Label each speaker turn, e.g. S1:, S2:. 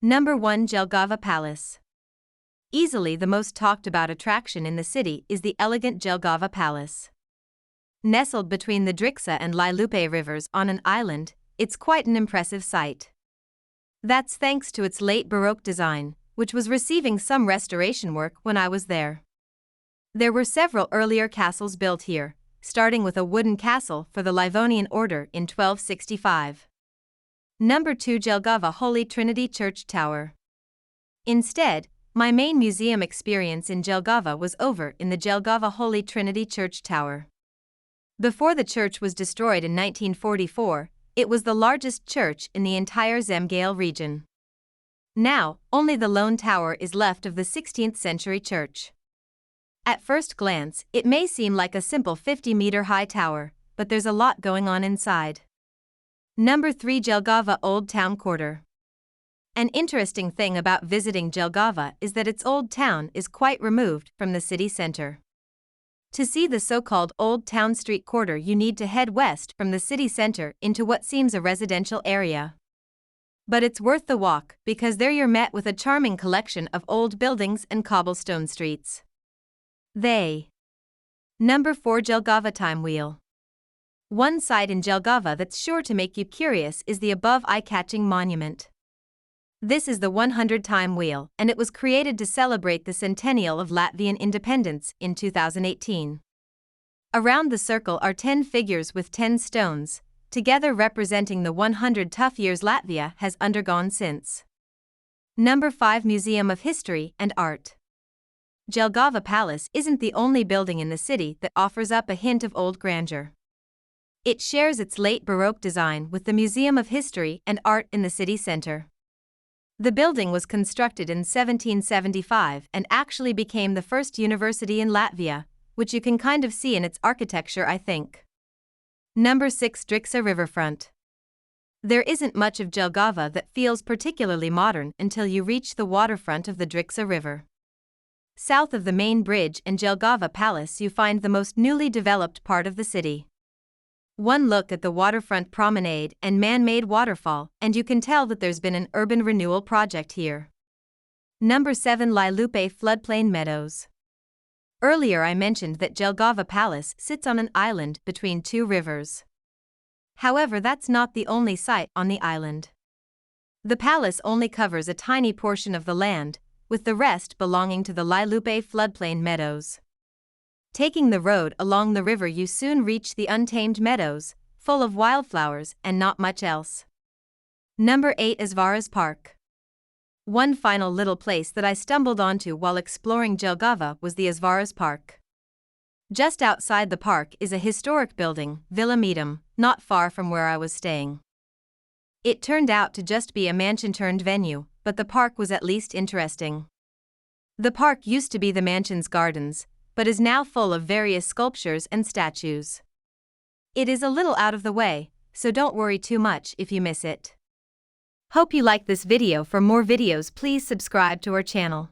S1: Number 1. Jelgava Palace. Easily the most talked about attraction in the city is the elegant Jelgava Palace. Nestled between the Drixa and Lilupe rivers on an island, it's quite an impressive sight. That's thanks to its late Baroque design, which was receiving some restoration work when I was there. There were several earlier castles built here, starting with a wooden castle for the Livonian order in 1265. Number 2. Jelgava Holy Trinity Church Tower. Instead, my main museum experience in Jelgava was over in the Jelgava Holy Trinity Church Tower. Before the church was destroyed in 1944, it was the largest church in the entire Zemgale region. Now, only the lone tower is left of the 16th century church. At first glance, it may seem like a simple 50-meter-high tower, but there's a lot going on inside. Number 3. Jelgava Old Town Quarter. An interesting thing about visiting Jelgava is that its old town is quite removed from the city center. To see the so-called Old Town Street Quarter, you need to head west from the city center into what seems a residential area. But it's worth the walk because there you're met with a charming collection of old buildings and cobblestone streets. Number 4. Jelgava Time Wheel. One site in Jelgava that's sure to make you curious is the above eye-catching monument. This is the 100 Time Wheel, and it was created to celebrate the centennial of Latvian independence in 2018. Around the circle are 10 figures with 10 stones, together representing the 100 tough years Latvia has undergone since. Number 5. Museum of History and Art. Jelgava Palace isn't the only building in the city that offers up a hint of old grandeur. It shares its late Baroque design with the Museum of History and Art in the city center. The building was constructed in 1775 and actually became the first university in Latvia, which you can kind of see in its architecture, I think. Number 6. Drixa Riverfront. There isn't much of Jelgava that feels particularly modern until you reach the waterfront of the Drixa River. South of the main bridge and Jelgava Palace you find the most newly developed part of the city. One look at the waterfront promenade and man-made waterfall, and you can tell that there's been an urban renewal project here. Number 7. Lilupe Floodplain Meadows. Earlier I mentioned that Jelgava Palace sits on an island between two rivers. However, that's not the only site on the island. The palace only covers a tiny portion of the land, with the rest belonging to the Lilupe Floodplain Meadows. Taking the road along the river, you soon reach the untamed meadows, full of wildflowers and not much else. Number 8. Izvaras Park. One final little place that I stumbled onto while exploring Jelgava was the Izvaras Park. Just outside the park is a historic building, Villa Medum, not far from where I was staying. It turned out to just be a mansion-turned-venue, but the park was at least interesting. The park used to be the mansion's gardens, but is now full of various sculptures and statues. It is a little out of the way, so don't worry too much if you miss it. Hope you like this video. For more videos, please subscribe to our channel.